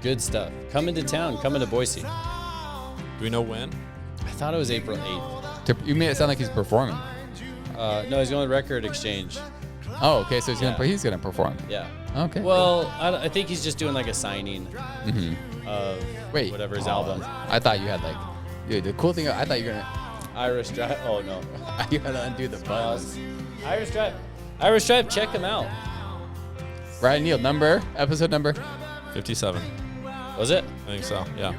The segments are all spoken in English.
Good stuff. Coming to town, coming to Boise. Do we know when? I thought it was April 8th. You made it sound like he's performing. No, he's going to Record Exchange. Oh, okay. So he's gonna perform. Yeah. Okay. Well, I think he's just doing like a signing of whatever his album. I thought you had like, dude. The cool thing, I thought you were gonna. Irish Drive. Oh no. You had to undo the buttons. Irish Drive. Irish Drive. Check him out. Brian Neal, episode number. 57. Was it? I think so. Yeah.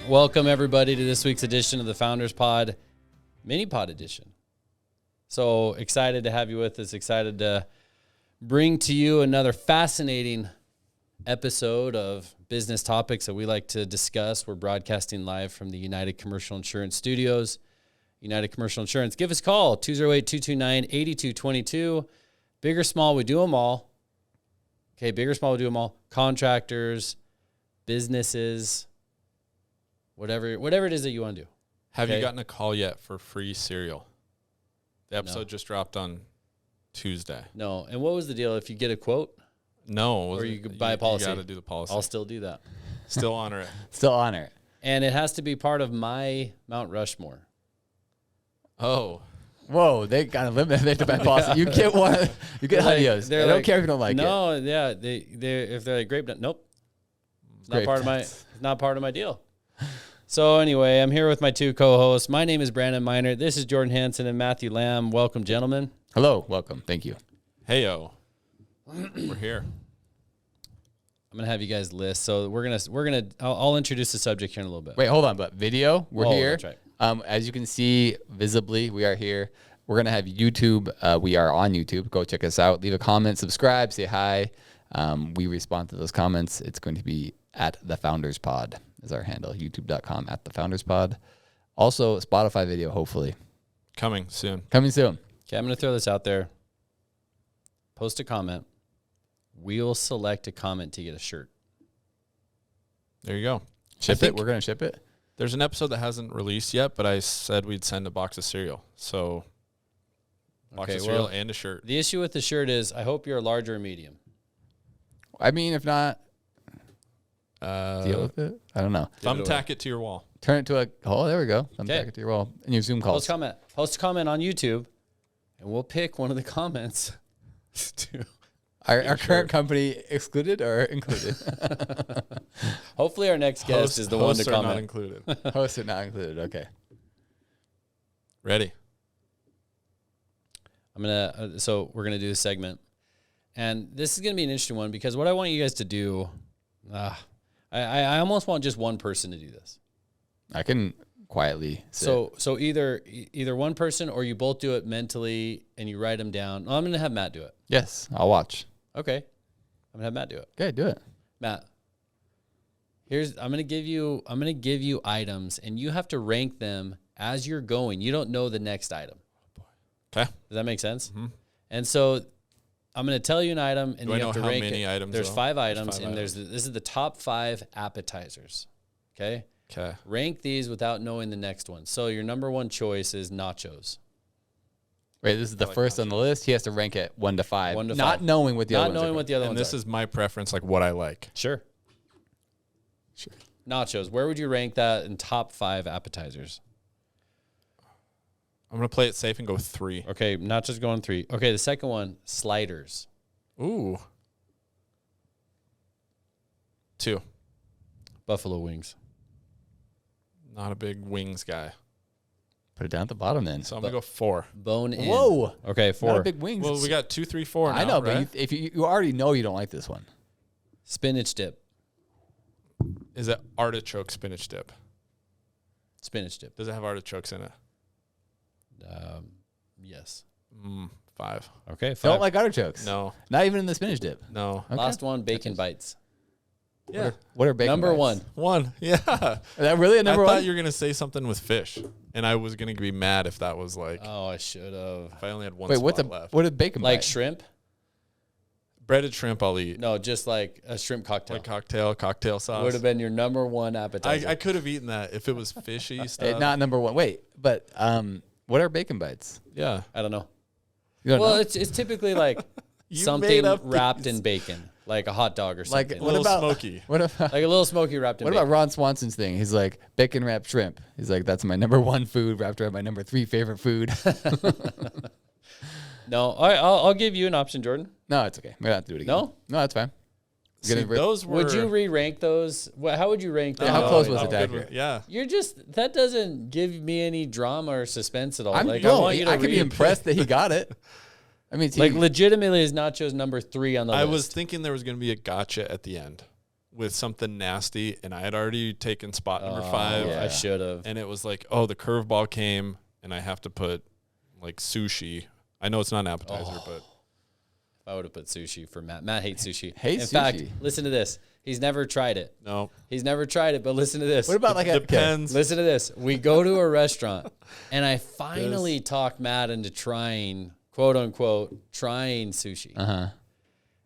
Welcome everybody to this week's edition of the Founders Pod, mini pod edition. So excited to have you with us. Excited to bring to you another fascinating episode of business topics that we like to discuss. We're broadcasting live from the United Commercial Insurance Studios. United Commercial Insurance. Give us a call, 208-229-8222. Big or small, we do them all. Okay, big or small, we do them all. Contractors, businesses, whatever it is that you want to do. Have you gotten a call yet for free cereal? The episode just dropped on Tuesday. No. And what was the deal? If you get a quote? No. Or you could buy a policy? You got to do the policy. I'll still do that. Still honor it. Still honor it. And it has to be part of my Mount Rushmore. Oh. Whoa, they got a limit. They have to buy policy. You get one. You get Hadios. They don't care if you don't like it. No, yeah. They if they're like grape nuts. Nope. It's not part of my. It's not part of my deal. So anyway, I'm here with my two co-hosts. My name is Brandon Miner. This is Jordan Hansen and Matthew Lamb. Welcome, gentlemen. Hello, welcome. Thank you. Heyo. We're here. I'm gonna have you guys list. So we're gonna. I'll introduce the subject here in a little bit. Wait, hold on. But video, we're here. That's right. As you can see visibly, we are here. We're gonna have YouTube. We are on YouTube. Go check us out. Leave a comment, subscribe, say hi. We respond to those comments. It's going to be at the Founders Pod is our handle. YouTube.com at the Founders Pod. Also, Spotify video, hopefully. Coming soon. Coming soon. Okay, I'm gonna throw this out there. Post a comment. We'll select a comment to get a shirt. There you go. Ship it. We're gonna ship it. There's an episode that hasn't released yet, but I said we'd send a box of cereal. So, box of cereal and a shirt. The issue with the shirt is I hope you're large or medium. I mean, if not, deal with it. I don't know. Thumbtack it to your wall. Turn it to a, there we go. Thumbtack it to your wall. And your Zoom calls. Post a comment on YouTube, and we'll pick one of the comments to... Our current company excluded or included? Hopefully our next guest is the one to comment. Not included. Hosts are not included. Okay. Ready. So we're gonna do a segment, and this is gonna be an interesting one because what I want you guys to do, I almost want just one person to do this. I can quietly sit. So either one person or you both do it mentally and you write them down. I'm gonna have Matt do it. Yes, I'll watch. Okay. I'm gonna have Matt do it. Okay, do it. Matt. I'm gonna give you items and you have to rank them as you're going. You don't know the next item. Okay. Does that make sense? Mm-hmm. And so I'm gonna tell you an item and you have to rank many it. Items there's though? 5 items and this is the top 5 appetizers. Okay? Okay. Rank these without knowing the next one. So your number one choice is nachos. Wait, this is the first on the list. He has to rank it 1 to 5. 1 to 5. Not knowing what the other ones are. Not knowing what the other ones are. And this is my preference, like what I like. Sure. Nachos. Where would you rank that in top 5 appetizers? I'm going to play it safe and go 3. Okay, nachos going 3. Okay, the second one, sliders. Ooh. 2. Buffalo wings. Not a big wings guy. Put it down at the bottom then. So I'm going to go 4. Bone in. Whoa. Okay, 4. Not a big wings. Well, we got 2, 3, 4 now, I know, right? but if you already know you don't like this one. Spinach dip. Is it artichoke spinach dip? Spinach dip. Does it have artichokes in it? Yes. 5. Okay, 5. Don't like artichokes. No. Not even in the spinach dip. No. Okay. Last one, bacon bites. Yeah. What are bacon Number bites? 1. 1. Yeah. Is that really a number I one? thought you were going to say something with fish, and I was going to be mad if that was like, Oh, I should have. if I only had one Wait, spot left. what a bacon Like bite? shrimp? Breaded shrimp I'll eat. No, just like a shrimp cocktail. Like cocktail sauce. Would have been your number 1 appetizer. I could have eaten that if it was fishy stuff. Not number one. Wait, but what are bacon bites? Yeah. I don't know. You don't Well, know? it's typically like You something made up wrapped these. in bacon. like a hot dog or Like something. A little smoky. What about Like a little smoky wrapped in what bacon. about Ron Swanson's thing? He's like bacon wrapped shrimp. He's like, that's my number 1 food after my number 3 favorite food. No, I'll give you an option, Jordan. No, it's okay. We don't have to do it again. No? No, that's fine. See, those were. Would you re-rank those? How would you rank them? how close was I'm it, good Dagger? with- Yeah. You're just that doesn't give me any drama or suspense at all. I'm, like no, I want you to I could be read- impressed that he got it. I mean, Like legitimately, is Nacho's number 3 on the I list? was thinking there was going to be a gotcha at the end with something nasty, and I had already taken spot number 5. I should have. And it was like, oh, the curveball came, and I have to put like sushi. I know it's not an appetizer, but I would have put sushi for Matt. Matt hates sushi. Hates In fact, sushi. listen to this. He's never tried it. no. He's never tried it, but listen to this. What about like a Depends. Listen to this. We go to a restaurant, and I finally talk Matt into trying, quote unquote, trying sushi. Uh-huh.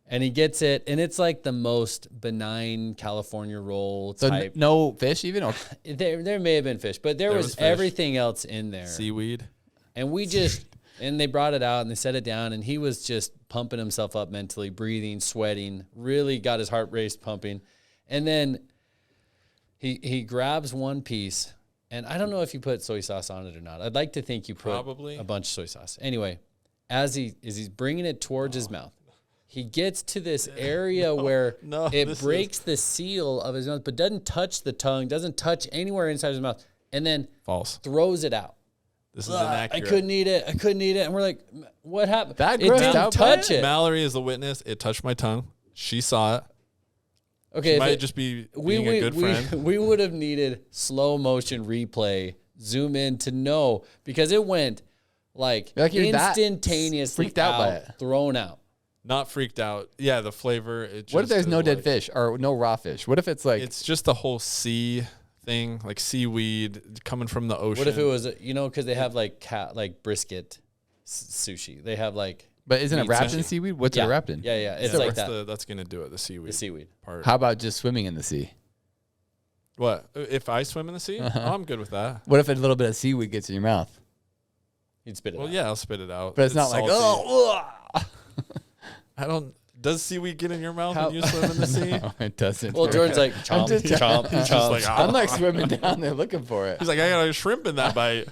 And he gets it, and it's like the most benign California roll So type. no fish even? Or There may have been fish, but there was was fish. everything else in there. Seaweed. And we just, and they brought it out and they set it down, and he was just pumping himself up mentally, breathing, sweating, really got his heart rate pumping. And then he grabs one piece, and I don't know if you put soy sauce on it or not. I'd like to think you put Probably. a bunch of soy sauce. Anyway, as he's bringing it towards his mouth, he gets to this area where No, it this breaks the seal of his mouth, but doesn't touch the tongue, doesn't touch anywhere inside his mouth, and then False. throws it out. This is I inaccurate. couldn't eat it. And we're like, what happened? That it grossed didn't out by touch it? it. Mallory is the witness. It touched my tongue. She saw it. Okay, She if might it- just be being a good friend. we would have needed slow motion replay, zoom in to know, because it went like Like you're that instantaneously freaked out by it. thrown out. Not freaked out. Yeah, the flavor. It just what if there's is no dead like- fish or no raw fish? What if it's like It's just the whole sea thing, like seaweed coming from the ocean. What if it was, because they have like brisket sushi. They have like but isn't it meat wrapped in sushi? seaweed? What's yeah, it wrapped in? Yeah, it's Yeah, like that's that. that's gonna do it. The seaweed. The seaweed. part. How about just swimming in the sea? What if I swim in the sea? Oh, I'm good with that. What if a little bit of seaweed gets in your mouth? You'd spit it Well, out. yeah, I'll spit it out. But it's not like, salty. oh, I don't. Does seaweed get in your mouth How- when you swim in the sea? no, it doesn't. Well, Jordan's like chomp, just- chomp, He's chomp. just like, I'm like swimming down there looking for it. He's like, I got a shrimp in that bite.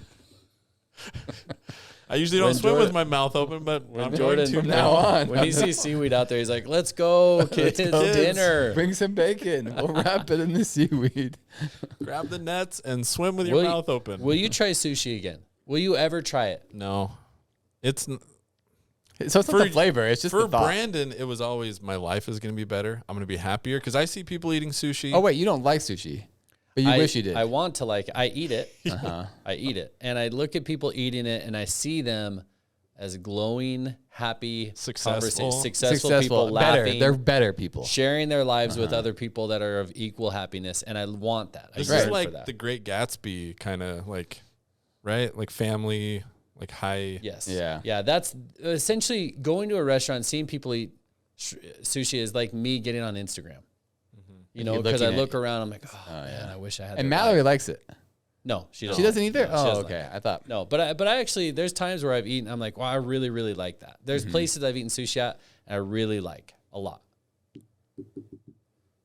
I usually don't When swim Jordan- with my mouth open, but I'm Jordan- going to From now on. When he sees seaweed out there, he's like, "Let's go, kids, go. dinner." Bring some bacon. We'll wrap it in the seaweed. Grab the nets and swim with your Will you- mouth open. Will you try sushi again? Will you ever try it? No, it's So it's not For- the flavor. It's just for the thought. Brandon. It was always my life is going to be better. I'm going to be happier because I see people eating sushi. Oh, wait. You don't like sushi. But you wish you did. I want to like it. I eat it. Uh-huh. I eat it. And I look at people eating it and I see them as glowing, happy, Successful. successful people Better. laughing, They're better people. sharing their lives with other people that are of equal happiness. And I want that. I This yearn is for like that. the Great Gatsby kind of like, right? Like family, like high. Yes. Yeah. Yeah. That's essentially going to a restaurant, seeing people eat sushi is like me getting on Instagram. You know, You're because I looking at- look around, I'm like, oh, man, I wish I had. And their Mallory life. likes it. No, she doesn't. She doesn't either? No, she Oh, doesn't okay. like it. I thought. No, but I actually, there's times where I've eaten, I'm like, wow, I really, really like that. There's places I've eaten sushi at, and I really like a lot.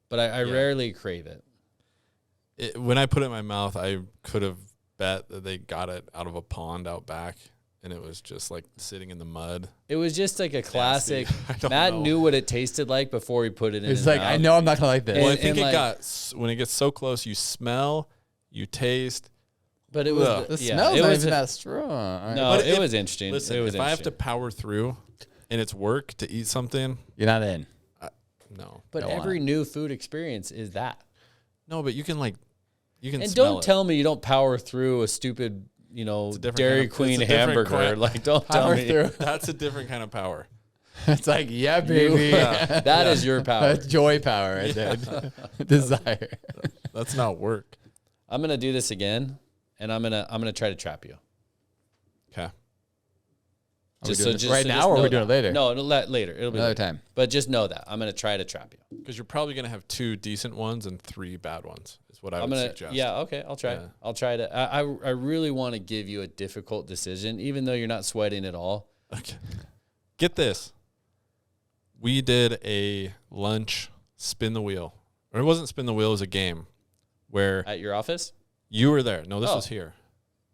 But I rarely crave it. When I put it in my mouth, I could have bet that they got it out of a pond out back, and it was just like sitting in the mud. It was just like a classic. I don't Matt know. knew what it tasted like before he put it in It's his like, mouth. I know I'm not going to like this. Well, I And- think it like- got when it gets so close, you smell, you taste. But it was, Ugh. the yeah, smell's it not was, even that strong. no, But it if- was interesting. Listen, it was if I have to interesting. power through, and it's work to eat something, You're not in. no, But Don't want every new food experience is that. no. But you can And smell don't it. tell me you don't power through a stupid, a different Dairy kind of- Queen it's a different hamburger. kind- Like, don't tell Power me. through. That's a different kind of power. It's like, yeah, baby. That is your power. That's joy power right there. Desire. That's not work. I'm gonna do this again, and I'm gonna try to trap you. Okay. we doing this right now, or know we're doing it that. later? No, later. It'll be Another later. time. But just know that I'm gonna try to trap you. Because you're probably going to have 2 decent ones and 3 bad ones, is what I I'm would gonna. suggest. Yeah. Okay. I'll try. Yeah. I'll try to. I really want to give you a difficult decision, even though you're not sweating at all. Okay. Get this. We did a lunch spin the wheel. Or it wasn't spin the wheel, it was a game where At your office? you were there. No, this Oh. was here.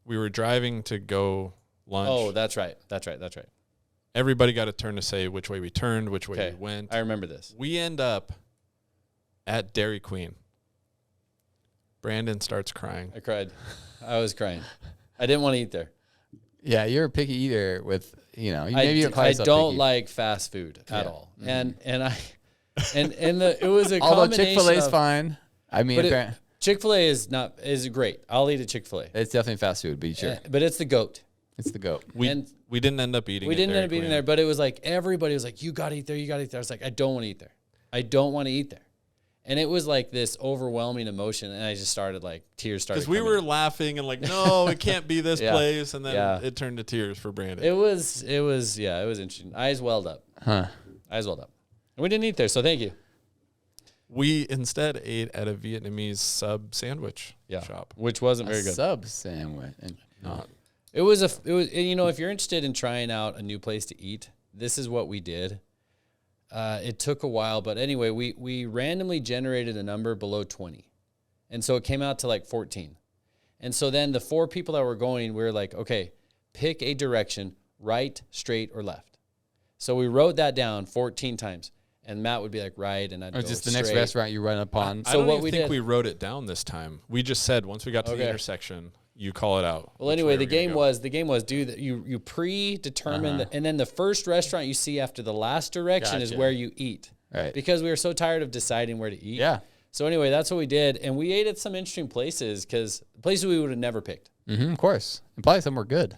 We were driving to go lunch. Oh, that's right. Everybody got a turn to say which way we turned, which way Okay. we went. I remember this. We end up at Dairy Queen. Brandon starts crying. I cried. I was crying. I didn't want to eat there. Yeah, you're a picky eater with, maybe I you're don't like fast food at all. And it was a Although combination Chick-fil-A is of, fine. I mean, but Chick-fil-A is great. I'll eat a Chick-fil-A. it's definitely fast food, be sure. But it's the GOAT. It's the GOAT. We And didn't end up eating. we at didn't Dairy end up eating Queen. there, but it was like everybody was like, you got to eat there, you got to eat there. I was like, I don't want to eat there. I don't want to eat there. And it was like this overwhelming emotion, and I just started like tears started. Because we coming were in. laughing and like, no, it can't be this Yeah. place, and then Yeah. it turned to tears for Brandon. It was interesting. Eyes welled up. Huh. Eyes welled up. And we didn't eat there, so thank you. We instead ate at a Vietnamese sub sandwich Yeah, shop. which wasn't very A good. sub sandwich. Not It was if you're interested in trying out a new place to eat, this is what we did. It took a while, but anyway, we randomly generated a number below 20. And so it came out to like 14. And so then the 4 people that were going, we were like, okay, pick a direction, right, straight, or left. So we wrote that down 14 times. And Matt would be like, right, and I'd Or go just the straight. next restaurant you run upon. I So don't what even we think did- we wrote it down this time. We just said once we got to the Okay. intersection, you call it out. Well, which anyway, way the we're gonna game go. was do that. You predetermine, and then the first restaurant you see after the last direction is Gotcha. where you eat. Right. Because we were so tired of deciding where to eat. Yeah. So anyway, that's what we did, and we ate at some interesting places because places we would have never picked. Of course. And probably some were good.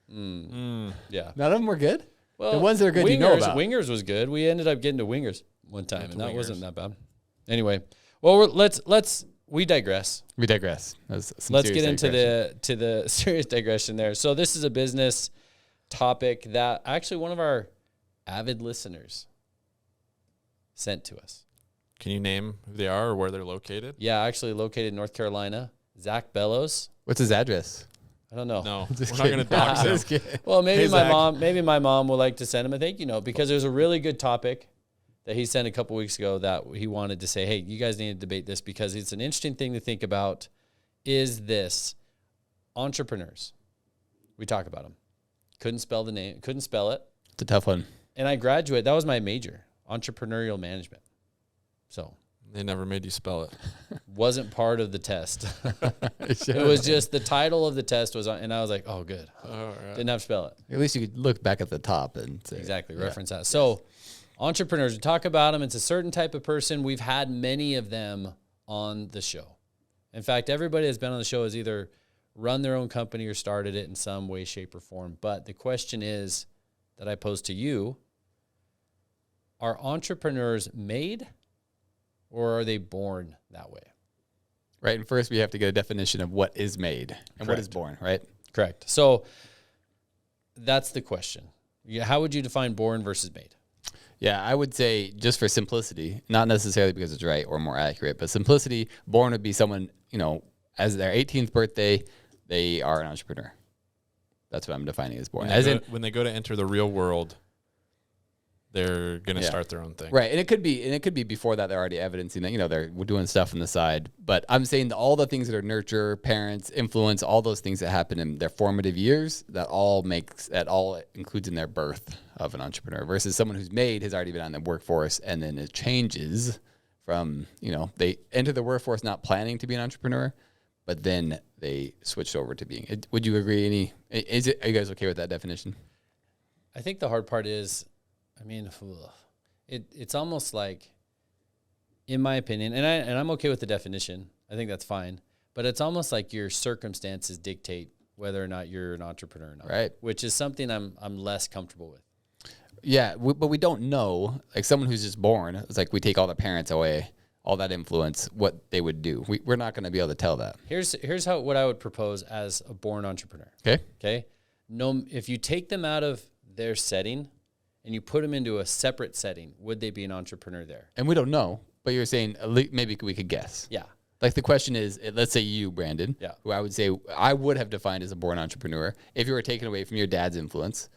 Yeah. None of them were good? Well, the ones that are good Wingers, you know about. Wingers was good. We ended up getting to Wingers one time, and that Wingers. wasn't that bad. Anyway, well, we digress. We digress. Let's Let's get into the serious digression there. So this is a business topic that actually one of our avid listeners sent to us. Can you name who they are or where they're located? Yeah, actually located in North Carolina. Zach Bellows. What's his address? I don't know. No, Just we're not going to kidding. dox him. Just kidding. Well, maybe Hey, my Zach. mom would like to send him a thank you note because there's a really good topic that he sent a couple weeks ago that he wanted to say, hey, you guys need to debate this because it's an interesting thing to think about. Is this entrepreneurs? We talk about them. Couldn't spell the name, couldn't spell it. It's a tough one. And I graduated, that was my major, entrepreneurial management. So They never made you spell it. wasn't part of the test. It was just the title of the test was on, and I was like, oh, good. All right. Didn't have to spell it. At least you could look back at the top and say. Exactly, reference that. So entrepreneurs, we talk about them. It's a certain type of person. We've had many of them on the show. In fact, everybody that's been on the show has either run their own company or started it in some way, shape, or form. But the question is that I pose to you, are entrepreneurs made or are they born that way? Right. And first we have to get a definition of what is made and what is Correct. born, right? Correct. So that's the question. How would you define born versus made? Yeah, I would say just for simplicity, not necessarily because it's right or more accurate, but simplicity, born would be someone, as their 18th birthday, they are an entrepreneur. That's what I'm defining as born. When they go to enter the real world, they're going to Yeah. start their own thing. Right, and it could be before that they're already evidencing that they're doing stuff on the side. But I'm saying that all the things that are nurture, parents, influence, all those things that happen in their formative years, that all includes in their birth of an entrepreneur. Versus someone who's has already been on the workforce, and then it changes from they enter the workforce not planning to be an entrepreneur, but then they switched over to being it. Would you agree? Are you guys okay with that definition? I think the hard part is, it's almost like, in my opinion, and I'm okay with the definition. I think that's fine, but it's almost like your circumstances dictate whether or not you're an entrepreneur or not. Right. Which is something I'm less comfortable with. Yeah, but we don't know. Like someone who's just born, it's like we take all the parents away, all that influence, what they would do. We're not going to be able to tell that. Here's what I would propose as a born entrepreneur. Okay. Okay. No, if you take them out of their setting and you put them into a separate setting, would they be an entrepreneur there? And we don't know, but you're saying maybe we could guess. Yeah. Like the question is, let's say you, Brandon, Yeah. who I would say I would have defined as a born entrepreneur. If you were taken away from your dad's influence,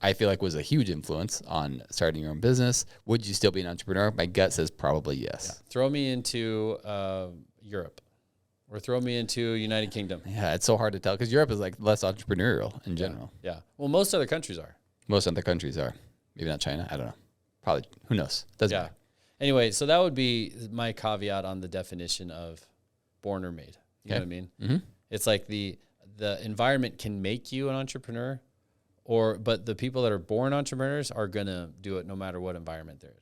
I feel like was a huge influence on starting your own business. Would you still be an entrepreneur? My gut says probably yes. Yeah. Throw me into Europe, or throw me into United Kingdom. Yeah, it's so hard to tell because Europe is like less entrepreneurial in general. Yeah. Well, most other countries are. Most other countries are. Maybe not China. I don't know. Probably. Who knows? Doesn't matter. Anyway, so that would be my caveat on the definition of born or made. You know what I mean? Mm-hmm. It's like the environment can make you an entrepreneur, but the people that are born entrepreneurs are going to do it no matter what environment they're in.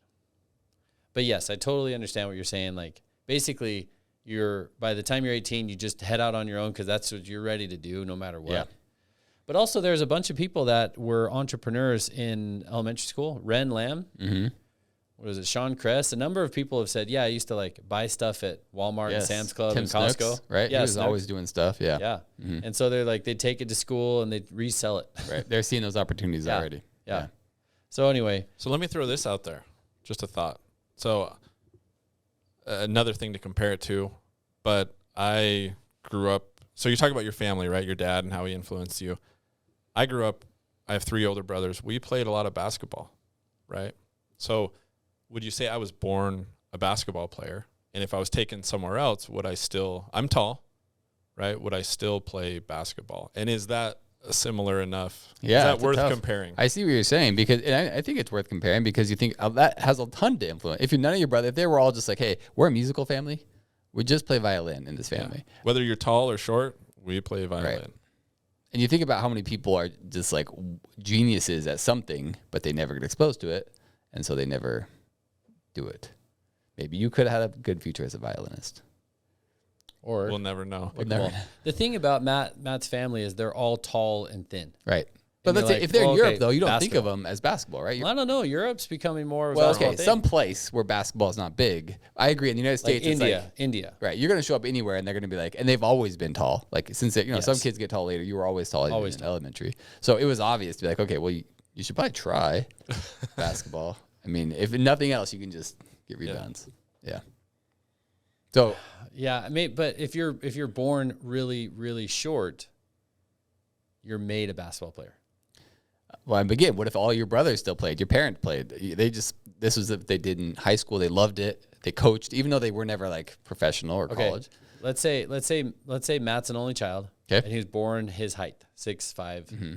But yes, I totally understand what you're saying. Like basically by the time you're 18, you just head out on your own because that's what you're ready to do no matter what. Yeah. But also there's a bunch of people that were entrepreneurs in elementary school. Ren Lam, what is it? Sean Kress. A number of people have said, I used to like buy stuff at Walmart and Sam's Club and Costco. Snooks, right? Yeah, he was always doing stuff. Yeah. Yeah. Mm-hmm. And so they'd take it to school and they'd resell it. Right. They're seeing those opportunities already. Yeah. So anyway. So let me throw this out there. Just a thought. So another thing to compare it to, but I grew up. So you talk about your family, right? Your dad and how he influenced you. I grew up, I have 3 older brothers. We played a lot of basketball, right? So would you say I was born a basketball player? And if I was taken somewhere else, I'm tall, right? Would I still play basketball? And is that similar enough? Yeah. Is that worth comparing? I see what you're saying because I think it's worth comparing because you think that has a ton to influence. If none of your brothers, if they were all just like, hey, we're a musical family, we just play violin in this family. Yeah. Whether you're tall or short, we play violin. Right. And you think about how many people are just like geniuses at something, but they never get exposed to it. And so they never do it. Maybe you could have had a good future as a violinist. Or we'll never know. The thing about Matt's family is they're all tall and thin. Right. But let's say if they're in Europe, though, you don't think of them as basketball, right? Well, I don't know. Europe's becoming more of a basketball thing. Some place where basketball is not big. I agree. In the United States, like India. Right. You're going to show up anywhere, and they're going to be like, and they've always been tall. Like, since some kids get tall later. You were always tall in elementary. So it was obvious to be like, okay, well, you should probably try basketball. I mean, if nothing else, you can just get rebounds. Yeah. So. Yeah, I mean, but if you're born really, really short, you're made a basketball player. Well, and again, what if all your brothers still played? Your parents played. This was what they did in high school. They loved it. They coached, even though they were never like professional or college. Let's say Matt's an only child. Okay. And he was born his height, 6'5". Mm-hmm.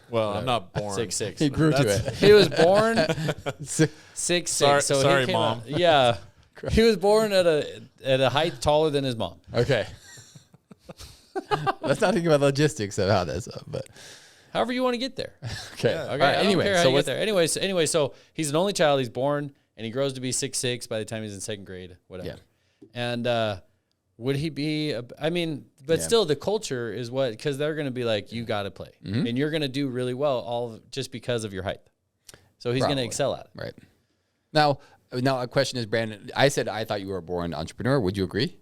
Well, I'm not born 6'6". He grew to it. He was born 6'6". Sorry, Mom. He was born at a height taller than his mom. Okay. Let's not think about logistics of how that's up, but. However you want to get there. Okay. Okay. All right. Anyway, so get there. Anyway, so he's an only child. He's born and he grows to be 6'6" by the time he's in 2nd grade, whatever. Yeah. And would he be? Still, the culture is because they're going to be like, you got to play, and you're going to do really well, just because of your height. So he's going to excel at it. Right. Now a question is, Brandon. I said I thought you were a born entrepreneur. Would you agree?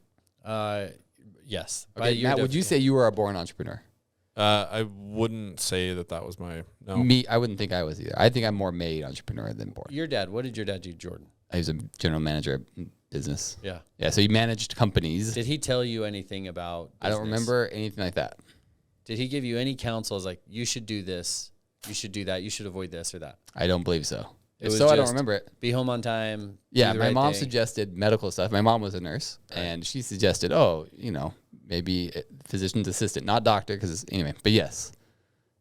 Yes. Okay. Matt, would you say you were a born entrepreneur? I wouldn't say that was my no. Me, I wouldn't think I was either. I think I'm more made entrepreneur than born. Your dad, what did your dad do, Jordan? He was a general manager of business. Yeah. Yeah, so he managed companies. Did he tell you anything about business? I don't remember anything like that. Did he give you any counsel as like, you should do this, you should do that, you should avoid this or that? I don't believe so. If so, I don't remember it. Be home on time. Yeah, my mom suggested medical stuff. My mom was a nurse, and she suggested, maybe physician's assistant, not doctor, but yes.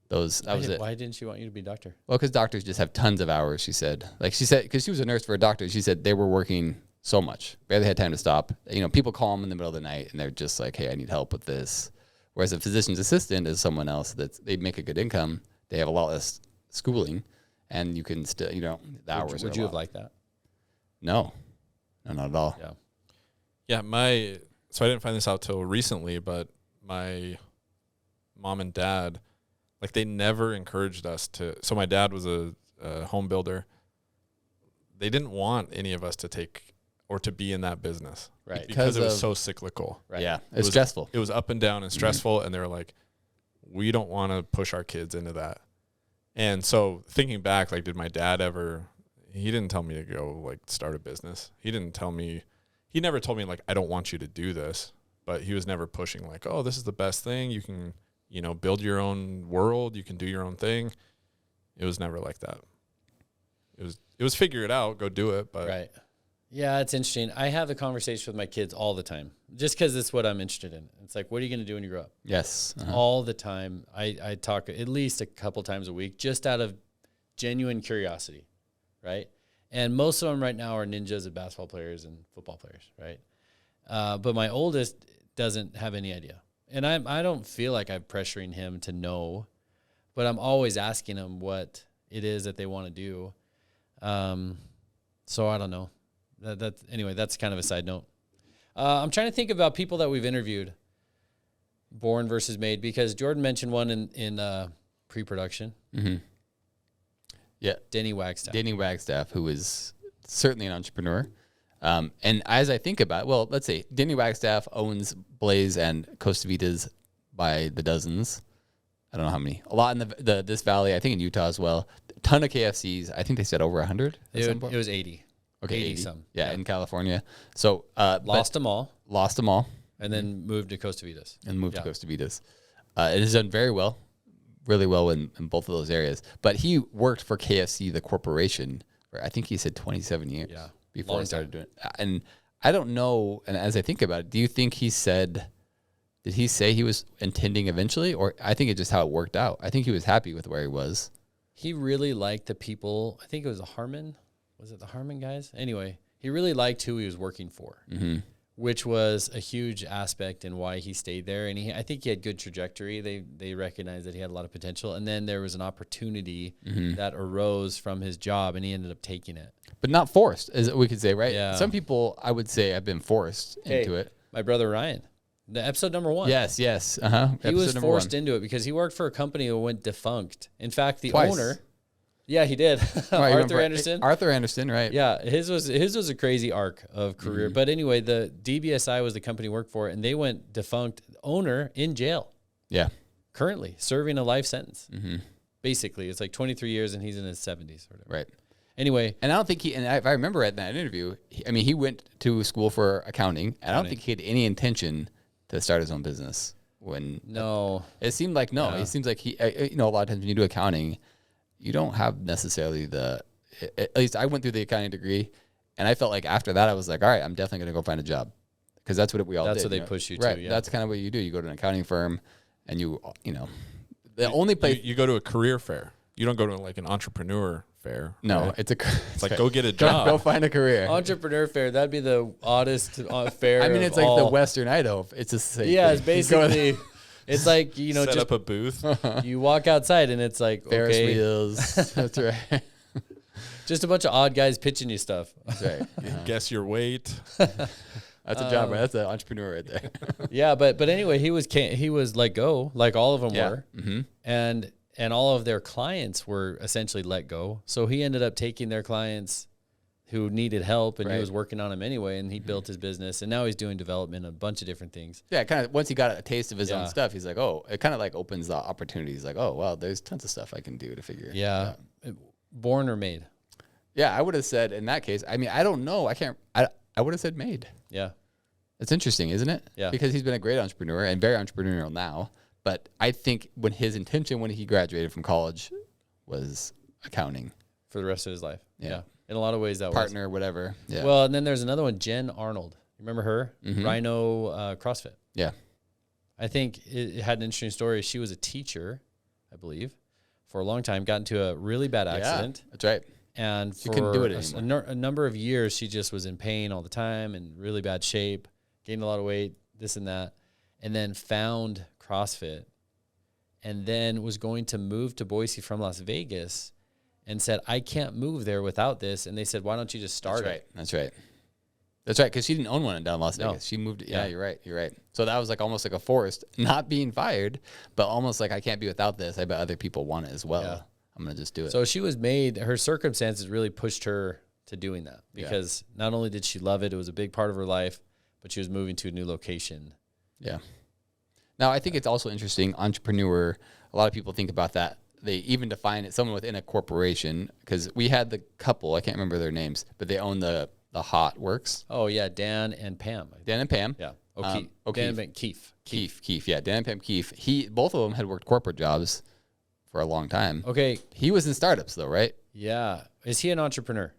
That was it. Why didn't she want you to be a doctor? Well, because doctors just have tons of hours, she said. Because she was a nurse for a doctor, she said they were working so much. Barely had time to stop. People call them in the middle of the night, and they're just like, hey, I need help with this. Whereas a physician's assistant is someone else they make a good income. They have a lot less schooling, and you can still, the hours Would you have liked that? No, not at all. Yeah. So I didn't find this out till recently, but my mom and dad, they never encouraged us to. So my dad was a home builder. They didn't want any of us to take or to be in that business, right? Because it was so cyclical. Right. Yeah, it was stressful. It was up and down and stressful, and they were like, we don't want to push our kids into that. And so thinking back, did my dad ever? He didn't tell me to go start a business. He never told me I don't want you to do this, but he was never pushing oh, this is the best thing. You can, build your own world. You can do your own thing. It was never like that. It was figure it out, go do it. But Right. Yeah, it's interesting. I have the conversation with my kids all the time, just because it's what I'm interested in. It's like, what are you going to do when you grow up? Yes. All the time. I talk at least a couple times a week, just out of genuine curiosity, right? And most of them right now are ninjas and basketball players and football players, right? But my oldest doesn't have any idea. And I don't feel like I'm pressuring him to know, but I'm always asking him what it is that they want to do. So I don't know. Anyway, that's kind of a side note. I'm trying to think about people that we've interviewed, born versus made, because Jordan mentioned one in pre-production. Mm-hmm. Yeah. Denny Wagstaff. Danny Wagstaff, who is certainly an entrepreneur. And as I think about it, well, let's see. Danny Wagstaff owns Blaze and Costa Vitas by the dozens. I don't know how many. A lot in this valley. I think in Utah as well. A ton of KFCs. I think they said over 100. It was 80. Okay, 80 some. Yeah, in California. So Lost them all. Lost them all. And then moved to Costa Vitas. And moved to Costa Vitas. It has done very well. Really well in both of those areas. But he worked for KFC, the corporation, for I think he said 27 years before Long he started time. doing it. And I don't know, and as I think about it, do you think did he say he was intending eventually? Or I think it's just how it worked out. I think he was happy with where he was. He really liked the people. I think it was Harmon. Was it the Harmon guys? Anyway, he really liked who he was working for, which was a huge aspect in why he stayed there. And I think he had good trajectory. They recognized that he had a lot of potential. And then there was an opportunity that arose from his job, and he ended up taking it. But not forced, as we could say, right? Yeah. Some people, I would say, have been forced into it. My brother Ryan, the episode number 1. Yes. He was forced into it because he worked for a company that went defunct. In fact, the Twice. owner. Yeah, he did. Right, Arthur Anderson. Arthur Anderson, right. Yeah, his was a crazy arc of career. But anyway, the DBSI was the company he worked for, and they went defunct. Owner in jail. Yeah. Currently serving a life sentence. Basically, it's like 23 years, and he's in his 70s or whatever. Right. Anyway, And I don't think if I remember at that interview, he went to school for accounting, and I don't think he had any intention to start his own business. no. It seemed like no. Yeah. It seems like a lot of times when you do accounting, you don't have necessarily at least I went through the accounting degree, and I felt like after that I was like, all right, I'm definitely going to go find a job, because that's what we all did. That's what they push you to, right? yeah. That's kind of what you do. You go to an accounting firm, and the only place. you go to a career fair. You don't go to like an entrepreneur fair. No, right? it's like go get a job. Go find a career. Entrepreneur fair, that'd be the oddest fair. I mean, it's like the Western Idaho. It's just the same it's thing. basically. It's like, Set just up a booth. you walk outside and it's like, Ferris okay, wheels. That's right. just a bunch of odd guys pitching you stuff. That's right. Guess your weight. That's a job, right? That's an entrepreneur right there. Yeah, but anyway, he was let go, like all of them were, and all of their clients were essentially let go. So he ended up taking their clients who needed help, and he was working on them anyway, and he built his business, and now he's doing development, a bunch of different things. Yeah, kind of once he got a taste of his own stuff, he's like, oh, it kind of like opens the opportunities. Like, oh, wow, there's tons of stuff I can do to figure. Yeah, born or made. Yeah, I would have said in that case. I mean, I don't know. I would have said made. Yeah, It's interesting, isn't it? Yeah. Because he's been a great entrepreneur and very entrepreneurial now. But I think when his intention when he graduated from college was accounting, for the rest of his life. Yeah. In a lot of ways, that partner, whatever. Yeah. was. Well, and then there's another one, Jen Arnold. Remember her? Mhm. Rhino CrossFit. Yeah. I think it had an interesting story. She was a teacher, I believe, for a long time, got into a really bad accident. Yeah, that's right. And She couldn't do it a number of years, she just was in pain all the time and really bad shape, gained a lot of weight, this and that, and then found CrossFit, and then was going to move to Boise from Las Vegas, and said, I can't move there without this. And they said, why don't you just start That's right. it? That's right. That's right. Because she didn't own one in down Las No. Vegas. She moved. Yeah. Yeah, you're right. You're right. So that was like almost like a forced, not being fired, but almost like I can't be without this. I bet other people want it as well. Yeah. I'm going to just do it. So she was made, her circumstances really pushed her to doing that, because not only did she love it, it was a big part of her life, but she was moving to a new location. Yeah. Now, I think it's also interesting, entrepreneur, a lot of people think about that. They even define it, someone within a corporation, because we had the couple, I can't remember their names, but they own the Hot Works. Oh, yeah, Dan and Pam. Dan and Pam. Yeah. O'Keefe. Dan and Keefe. Keefe. Yeah. Dan and Pam Keefe. Both of them had worked corporate jobs for a long time. Okay. He was in startups though, right? Yeah. Is he an entrepreneur?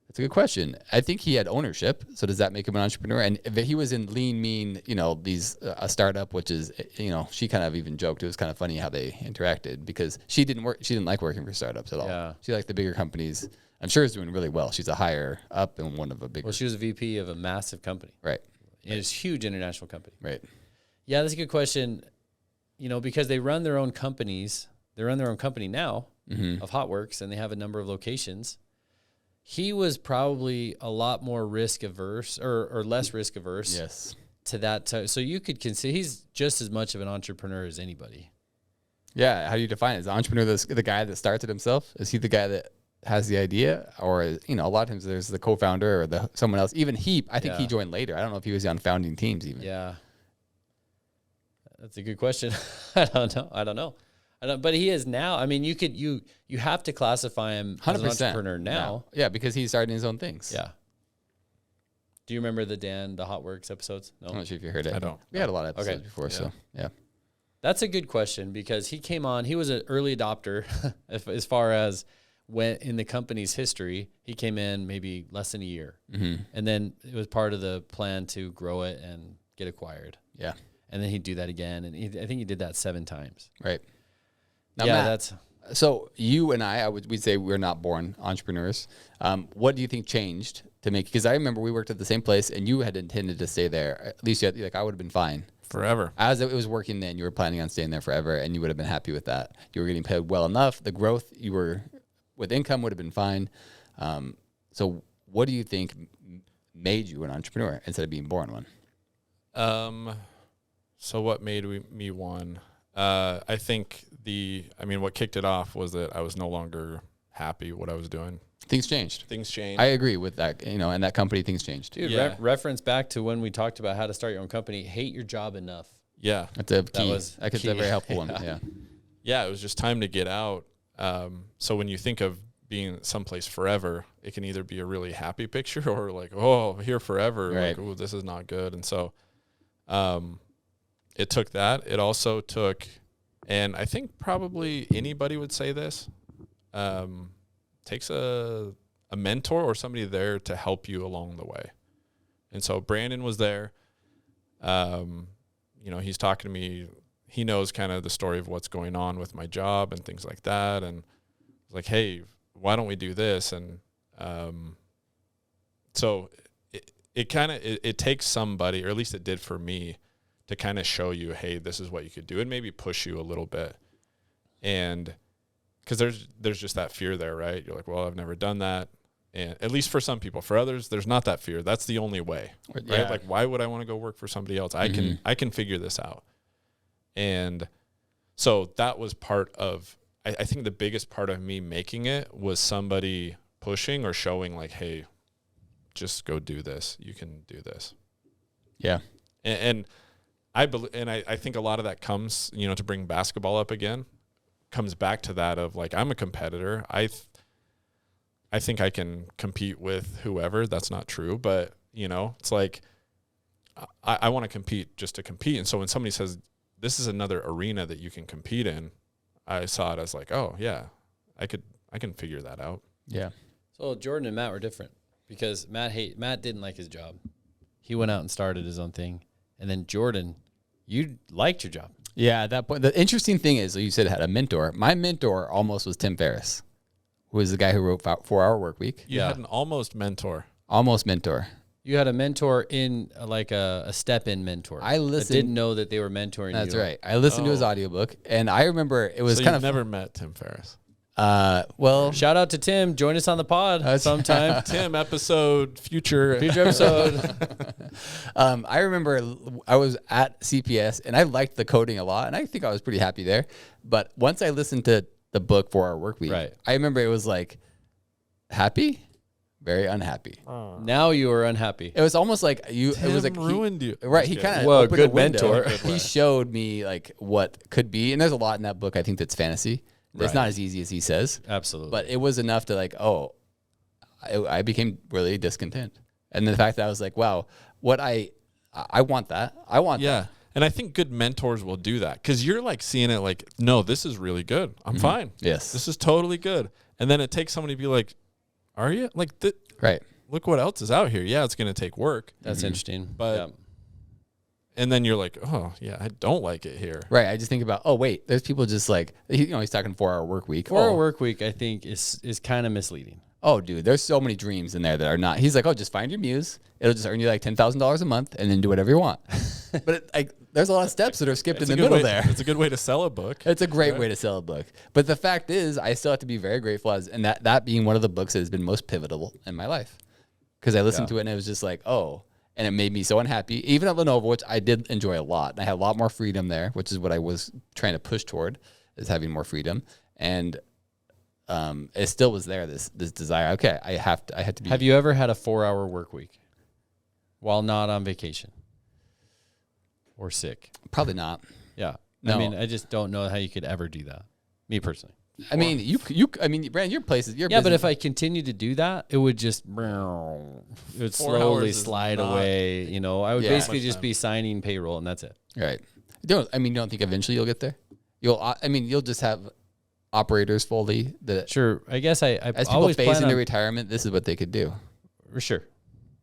That's a good question. I think he had ownership. So does that make him an entrepreneur? And if he was in Lean Mean, these a startup, which is, she kind of even joked. It was kind of funny how they interacted because she didn't like working for startups at all. Yeah. She liked the bigger companies. I'm sure is doing really well. She's a higher up in one of a bigger. Well, she was a VP of a massive company. Right. It's a huge international company. Right. Yeah, that's a good question. Because they run their own companies. They run their own company now of Hotworks, and they have a number of locations. He was probably a lot more risk averse or less risk averse. Yes. To that. So you could consider he's just as much of an entrepreneur as anybody. Yeah. How do you define it? Is the entrepreneur the guy that starts it himself? Is he the guy that has the idea? Or, a lot of times there's the co-founder or someone else. Even I think he joined later. I don't know if he was on founding teams even. Yeah. That's a good question. I don't know. But he is now. I mean, you have to classify him as an entrepreneur now. Yeah, because he's starting his own things. Yeah. Do you remember the Hotworks episodes? No. I'm not sure if you heard it. I don't. We had a lot of episodes before, so yeah. That's a good question because he came on. He was an early adopter as far as when in the company's history. He came in maybe less than a year, and then it was part of the plan to grow it and get acquired. Yeah, and then he'd do that again, and I think he did that 7 times. Right. Now, yeah, Matt, so you and we'd say we're not born entrepreneurs. What do you think changed to make? Because I remember we worked at the same place, and you had intended to stay there. At least I would have been fine forever. As it was working then, you were planning on staying there forever, and you would have been happy with that. You were getting paid well enough. The growth you were with income would have been fine. So what do you think made you an entrepreneur instead of being born one? So what made me one? I think what kicked it off was that I was no longer happy what I was doing. Things changed. I agree with that. And that company, things changed. Dude, reference back to when we talked about how to start your own company. Hate your job enough. Yeah. That's a key. That's a very helpful one. Yeah. Yeah, it was just time to get out. So when you think of being someplace forever, it can either be a really happy picture or like, oh, here forever. Right. Like, oh, this is not good. And so it took that. It also took, and I think probably anybody would say this, takes a mentor or somebody there to help you along the way. And so Brandon was there. He's talking to me. He knows kind of the story of what's going on with my job and things like that. And I was like, hey, why don't we do this? And so it takes somebody, or at least it did for me, to kind of show you, hey, this is what you could do, and maybe push you a little bit. And because there's just that fear there, right? You're like, well, I've never done that. And at least for some people. For others, there's not that fear. That's the only way, right? Yeah. Like, why would I want to go work for somebody else? I can figure this out. And so that was part of, I think the biggest part of me making it was somebody pushing or showing like, hey, just go do this. You can do this. Yeah. And I believe, and I think a lot of that comes, to bring basketball up again, comes back to that of like, I'm a competitor. I think I can compete with whoever. That's not true, but it's like, I want to compete just to compete. And so when somebody says, this is another arena that you can compete in, I saw it as like, oh yeah, I can figure that out. Yeah. So Jordan and Matt were different because Matt didn't like his job. He went out and started his own thing. And then Jordan, you liked your job. Yeah, at that point. The interesting thing is, you said I had a mentor. My mentor almost was Tim Ferriss, who was the guy who wrote 4 Hour Work Week. You had an almost mentor. Almost mentor. You had a mentor in like a step-in mentor. I listened. That didn't know that they were mentoring you. That's right. I listened to his audiobook, and I remember it was So kind you've of never met Tim Ferriss. Well, shout out to Tim. Join us on the pod sometime. Tim, future episode. I remember I was at CPS, and I liked the coding a lot, and I think I was pretty happy there. But once I listened to the book 4 Hour Work Week, right. I remember it was like happy, very unhappy. Now you are unhappy. It was almost like It was like ruined you. Right. He kind of opened good a window. mentor. He showed me like what could be, and there's a lot in that book I think that's fantasy. It's Right. not as easy as he says. Absolutely. But it was enough to like, I became really discontent. And the fact that I was like, wow, what I want that. I want that. And I think good mentors will do that because you're like seeing it like, no, this is really good. I'm fine. Yes. This is totally good. And then it takes somebody to be like, are you? Like, Right. look what else is out here. Yeah, it's going to take work. That's interesting. But, and then you're like, oh, yeah, I don't like it here. Right. I just think about, oh, wait, there's people just like, you know, he's talking 4-hour work week. 4-hour work week, I think, is kind of misleading. Oh, dude, there's so many dreams in there that are not. He's like, oh, just find your muse. It'll just earn you like $10,000 a month and then do whatever you want. But there's a lot of steps that are skipped in the middle there. It's a good way to sell a book. It's a great way to sell a book. But the fact is, I still have to be very grateful and that being one of the books that has been most pivotal in my life. Because I listened to it and it was just like, oh, and it made me so unhappy. Even at Lenovo, which I did enjoy a lot. And I had a lot more freedom there, which is what I was trying to push toward, is having more freedom. And it still was there, this desire. Okay, I have to be. Have you ever had a 4-hour work week while not on vacation or sick? Probably not. Yeah. No. I mean, I just don't know how you could ever do that. Me personally. I mean, I mean, Brandon, your place is your yeah, business. but if I continued to do that, it would just it would 4 slowly hours is slide not- away. You know, I would Yeah. basically Much just time. be signing payroll and that's it. Right. You don't think eventually you'll get there? You'll just have operators fully that Sure. I guess I as people always phase plan into on, retirement, this is what they could do. sure.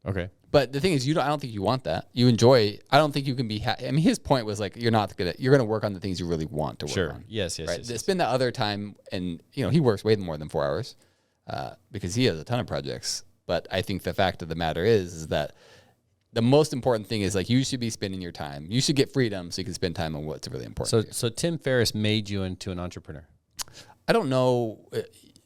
Okay. But the thing is, I don't think you want that. You enjoy. I don't think you can be. I mean, his point was like, you're gonna work on the things you really want to work Sure. on. Yes. Right. Yes. Spend that other time, and he works way more than 4 hours because he has a ton of projects. But I think the fact of the matter is that the most important thing is like you should be spending your time. You should get freedom so you can spend time on what's really important. So Tim Ferriss made you into an entrepreneur. I don't know.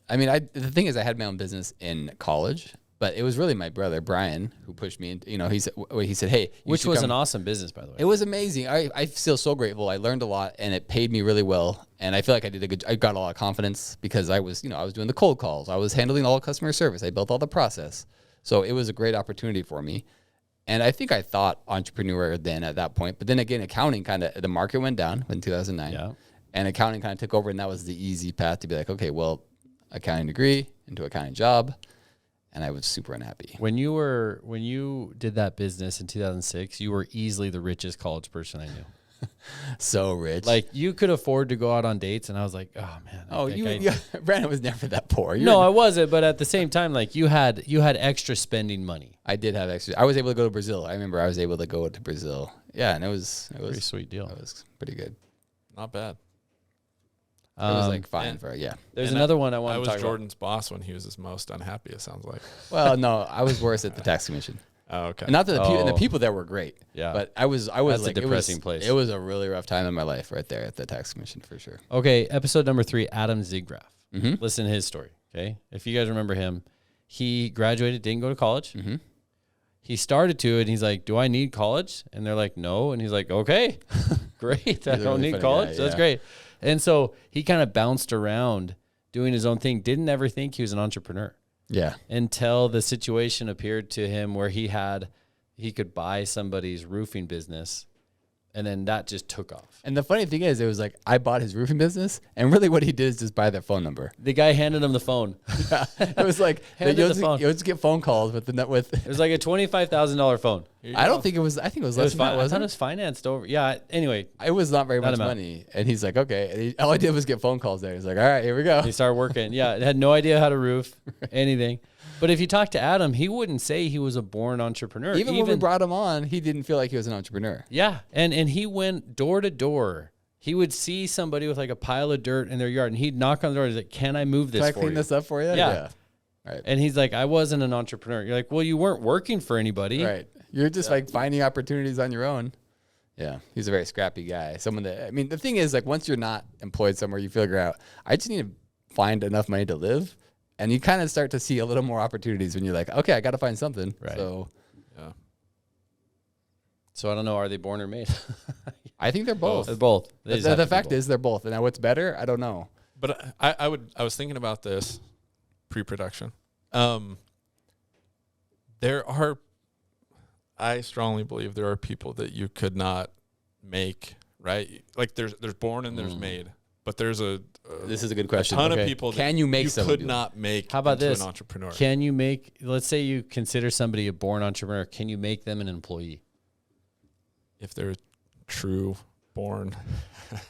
I mean, the thing is, I had my own business in college, but it was really my brother Brian who pushed me into. He said, "Hey," Which was an awesome business, by the way. It was amazing. I feel so grateful. I learned a lot, and it paid me really well. And I feel like I got a lot of confidence because I was doing the cold calls. I was handling all customer service. I built all the process. So it was a great opportunity for me. And I think I thought entrepreneur then at that point. But then again, accounting the market went down in 2009. Yeah. And accounting kind of took over, and that was the easy path to be like, okay, well, accounting degree into accounting job. And I was super unhappy. When you did that business in 2006, you were easily the richest college person I knew. So rich. Like you could afford to go out on dates, and I was like, oh man. Oh, Brandon was never that poor. No, I wasn't. But at the same time, like you had extra spending money. I did have extra. I was able to go to Brazil. I remember I was able to go to Brazil. Yeah, and it was Pretty sweet deal. It was pretty good. Not bad. It was like fine and- for yeah. There's And another one I want I to was talk Jordan's boss when he was his most unhappy, it sounds like. Well, no, I was worse at the tax commission. Oh, okay. And not that and the Oh. people there were great. Yeah. But I was That's a like depressing place. It was a really rough time in my life right there at the tax commission for sure. about. Okay, episode number 3, Adam Zigraff. Mhm. Listen to his story. Okay, if you guys remember him, he graduated, didn't go to college. Mhm. He started to, and he's like, "Do I need college?" And they're like, "No." And he's like, "Okay, great. I He's a don't really need funny college. guy, So that's yeah. great." And so he kind of bounced around doing his own thing. Didn't ever think he was an entrepreneur Yeah. until the situation appeared to him where he could buy somebody's roofing business, and then that just took off. And the funny thing is, it was like I bought his roofing business, and really what he did is just buy their phone number. The guy handed him the phone. It was like Handed you'll the phone. just get phone calls with It was like a $25,000 phone. I don't think it was. I think it was It less was than that, I thought it wasn't was financed over. Yeah. Anyway, it? It was not very That much amount. money, and he's like, okay. And all I did was get phone calls there. He's like, all right, here we go. he started working. Yeah, had no idea how to roof anything. But if you talk to Adam, he wouldn't say he was a born entrepreneur. Even when we brought him on, he didn't feel like he was an entrepreneur. Yeah, and he went door to door. He would see somebody with like a pile of dirt in their yard, and he'd knock on the door. He's like, "Can I move this Can I for clean you?" this up for you? Yeah. Right. And he's like, "I wasn't an entrepreneur." You're like, "Well, you weren't working for anybody." Right. You're just like finding opportunities on your own. Yeah. He's a very scrappy guy. Someone that, I mean, the thing is, like, once you're not employed somewhere, you figure out, I just need to find enough money to live. And you kind of start to see a little more opportunities when you're like, okay, I got to find something. Right. So Yeah. So I don't know. Are they born or made? I think they're both. They're both. They just have The to be fact both. is, they're both. And now what's better? I don't know. But I was thinking about this pre-production. I strongly believe there are people that you could not make, right? Like there's born and there's made, but there's This is a good question. ton Okay. of people Can you make you someone could do it? not make How about into this? an entrepreneur. Can you make? Let's say you consider somebody a born entrepreneur. Can you make them an employee? If they're true born.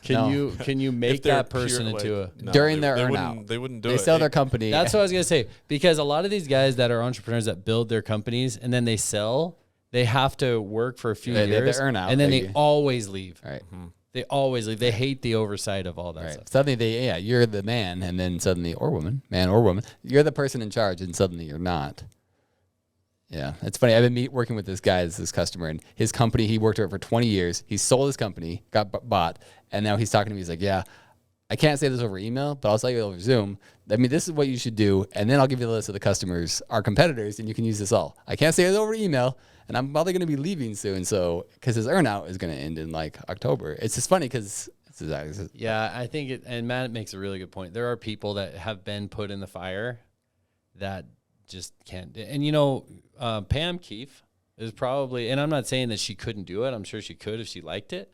Can you make If they're that person pure, into like, a no, During they their earn wouldn't- out. They wouldn't do They it. sell their company. That's what I was gonna say, because a lot of these guys that are entrepreneurs that build their companies and then they sell, they have to work for a few They years, earn out. and then they always leave. Right. They always leave. They hate the oversight of all that Right. stuff. Suddenly you're the man, and then suddenly, or woman, man or woman, you're the person in charge, and suddenly you're not. Yeah, it's funny. I've been working with this guy, this customer, and his company, he worked at it for 20 years. He sold his company, got bought, and now he's talking to me. He's like, yeah, I can't say this over email, but I'll tell you over Zoom. I mean, this is what you should do, and then I'll give you the list of the customers, our competitors, and you can use this all. I can't say it over email, and I'm probably going to be leaving soon, so because his earnout is going to end in like October. It's just funny because Yeah, I think it, and Matt makes a really good point. There are people that have been put in the fire that just can't. And Pam Keefe is probably, and I'm not saying that she couldn't do it. I'm sure she could if she liked it,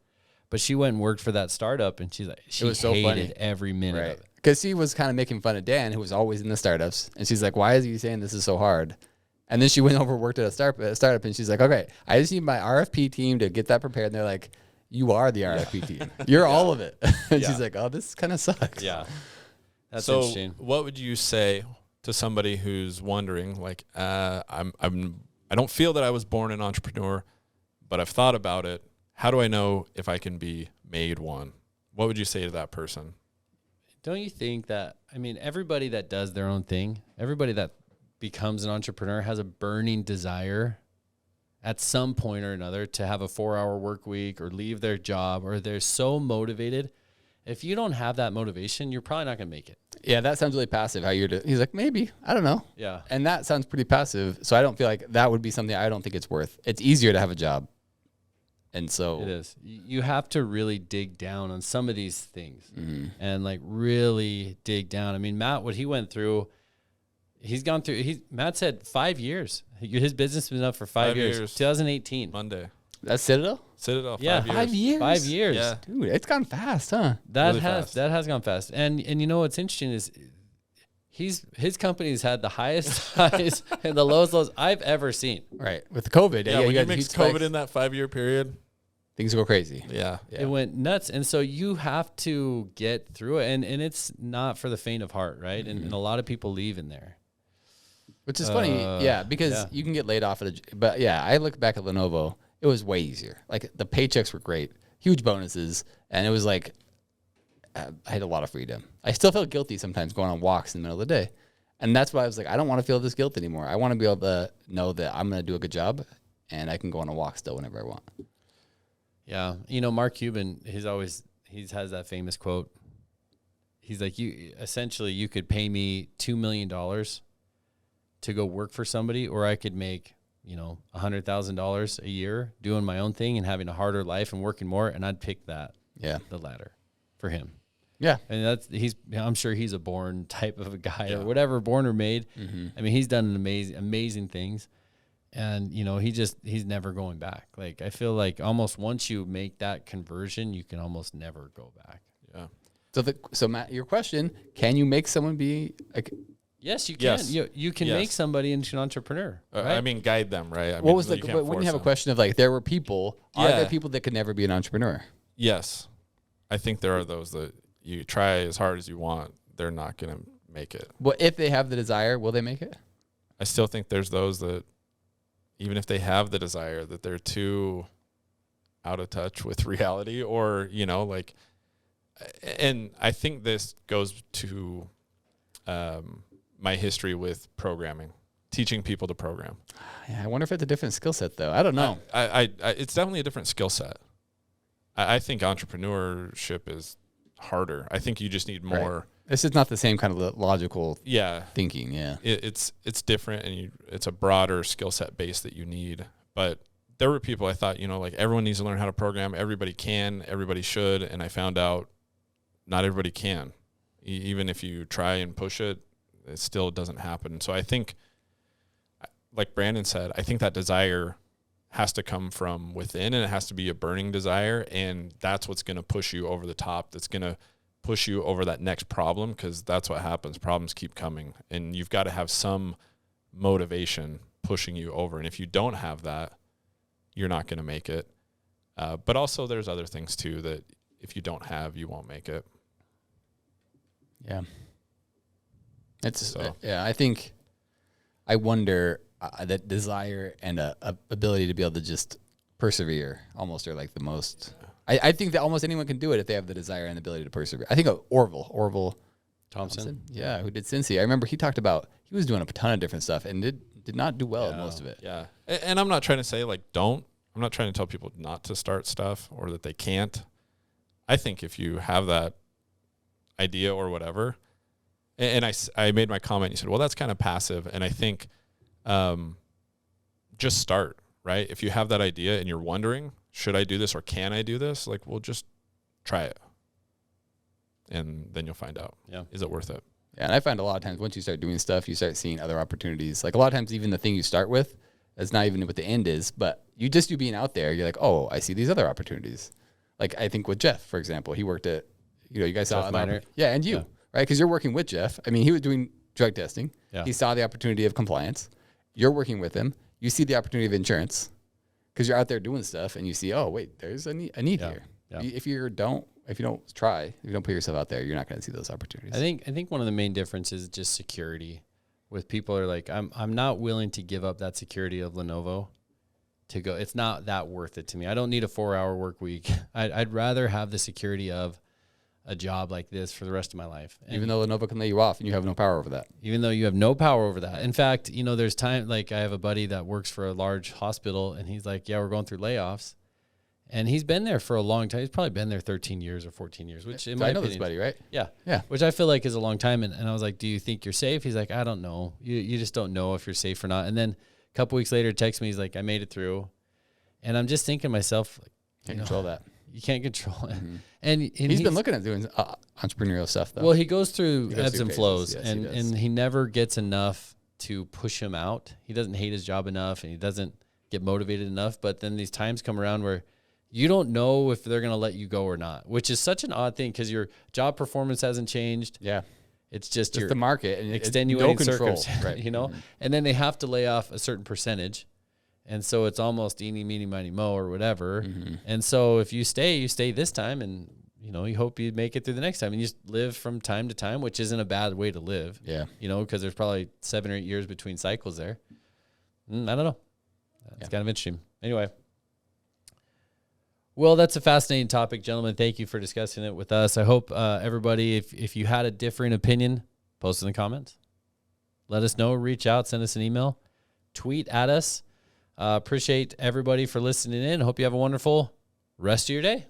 but she went and worked for that startup, and she's like, she was so hated funny. every minute of it. Because she was kind of making fun of Dan, who was always in the startups. And she's like, why is he saying this is so hard? And then she went over and worked at a startup, and she's like, okay, I just need my RFP team to get that prepared. And they're like, you are the RFP team. You're all of it. And she's like, oh, this kind of sucks. Yeah. That's So interesting. what would you say to somebody who's wondering, like, I don't feel that I was born an entrepreneur, but I've thought about it. How do I know if I can be made one? What would you say to that person? Don't you think that, everybody that does their own thing, everybody that becomes an entrepreneur has a burning desire at some point or another to have a 4-hour work week or leave their job, or they're so motivated. If you don't have that motivation, you're probably not going to make it. Yeah, that sounds really passive. He's like, maybe, I don't know. Yeah. And that sounds pretty passive. So I don't feel like that would be something I don't think it's worth. It's easier to have a job. And so It is. You have to really dig down on some of these things and like really dig down. Matt, what he went through, Matt said 5 years. His business has been up for 5 years. 2018. Monday. that's Citadel? Citadel, 5 Yeah. years. 5 years? 5 years. Yeah. Dude, it's gone fast, huh? Really fast. That has gone fast. And you know what's interesting is his company's had the highest highs and the lowest lows I've ever seen. Right. With COVID. Yeah, you when got you mix huge COVID spikes. in that 5 year period, Things go crazy. yeah. It went nuts. And so you have to get through it. And it's not for the faint of heart, right? And a lot of people leave in there. Which is funny, because you can get laid off but yeah, I look back at Lenovo, it was way easier. Like the paychecks were great, huge bonuses, and it was like I had a lot of freedom. I still felt guilty sometimes going on walks in the middle of the day. And that's why I was like, I don't want to feel this guilt anymore. I want to be able to know that I'm going to do a good job and I can go on a walk still whenever I want. Yeah. Mark Cuban, he has that famous quote. He's like, you could pay me $2 million to go work for somebody, or I could make, $100,000 a year doing my own thing and having a harder life and working more. And I'd pick that. Yeah. The latter for him. Yeah. And I'm sure he's a born type of a guy or whatever, born or made. Mm-hmm. He's done amazing things. And, he's never going back. Like, I feel like almost once you make that conversion, you can almost never go back. Yeah. So Matt, your question, can you make someone be like, Yes, you can. Yes. You can make somebody into an entrepreneur. Right? Guide them, right? what was you can't when you have a force them. question of like, there were people, are Yeah. there people that could never be an entrepreneur? Yes. I think there are those that you try as hard as you want, they're not going to make it. Well, if they have the desire, will they make it? I still think there's those that, even if they have the desire, that they're too out of touch with reality, or, and I think this goes to my history with programming, teaching people to program. Yeah, I wonder if it's a different skill set though. I don't know. I it's definitely a different skill set. I think entrepreneurship is harder. I think you just need more. Right. This is not the same kind of logical thinking. Yeah. It's different, and it's a broader skill set base that you need. But there were people I thought, like everyone needs to learn how to program. Everybody can, everybody should. And I found out not everybody can. Even if you try and push it, it still doesn't happen. So I think, like Brandon said, I think that desire has to come from within, and it has to be a burning desire. And that's what's going to push you over the top. That's going to push you over that next problem, because that's what happens. Problems keep coming, and you've got to have some motivation pushing you over. And if you don't have that, you're not going to make it. But also there's other things too that if you don't have, you won't make it. Yeah. I wonder that desire and a ability to be able to just persevere almost are like the most. I think that almost anyone can do it if they have the desire and ability to persevere. I think of Orville Thompson. Yeah, who did Cincy. I remember he talked about he was doing a ton of different stuff and did not do well at most of it. Yeah. And I'm not trying to say like I'm not trying to tell people not to start stuff or that they can't. I think if you have that idea or whatever, and I made my comment, you said, well, that's kind of passive. And I think just start, right? If you have that idea and you're wondering, should I do this or can I do this? Like, well, just try it. And then you'll find out. Yeah. Is it worth it? Yeah, and I find a lot of times once you start doing stuff, you start seeing other opportunities. Like a lot of times even the thing you start with, that's not even what the end is, but you being out there, you're like, oh, I see these other opportunities. Like I think with Jeff, for example, he worked at, you guys saw Minor. Yeah, and you, right? Because you're working with Jeff. I mean, he was doing drug testing. Yeah. He saw the opportunity of compliance. You're working with him. You see the opportunity of insurance because you're out there doing stuff and you see, oh, wait, there's a need here. Yeah. If you don't try, if you don't put yourself out there, you're not going to see those opportunities. I think one of the main differences is just security. With people are like, I'm not willing to give up that security of Lenovo to go. It's not that worth it to me. I don't need a 4-hour work week. I'd rather have the security of a job like this for the rest of my life. And even though Lenovo can lay you off and you have no power over that. Even though you have no power over that. In fact, there's time, like I have a buddy that works for a large hospital and he's like, yeah, we're going through layoffs. And he's been there for a long time. He's probably been there 13 years or 14 years, which in my I know opinion, this buddy, right? Yeah. Yeah. Which I feel like is a long time. And I was like, do you think you're safe? He's like, I don't know. You just don't know if you're safe or not. And then a couple weeks later, text me. He's like, I made it through. And I'm just thinking to myself, like, Can't control that. You can't control it. Mm-hmm. And he's been looking at doing entrepreneurial stuff, though. Well, he goes through ebbs and phases. flows, Yes, and he never gets enough to push him out. He doesn't hate his job enough, and he doesn't get motivated enough. But then these times come around where you don't know if they're going to let you go or not, which is such an odd thing because your job performance hasn't changed. Yeah. It's just the market and extenuating no control, circumstances, right? Mm-hmm. And then they have to lay off a certain percentage. And so it's almost eeny, meeny, miny, mo or whatever. Mm-hmm. And so if you stay this time and, you hope you make it through the next time and you just live from time to time, which isn't a bad way to live. Yeah. Because there's probably 7 or 8 years between cycles there. I don't know. It's kind of interesting. Anyway. Well, that's a fascinating topic, gentlemen. Thank you for discussing it with us. I hope everybody, if you had a differing opinion, post in the comments. Let us know. Reach out. Send us an email. Tweet at us. Appreciate everybody for listening in. Hope you have a wonderful rest of your day.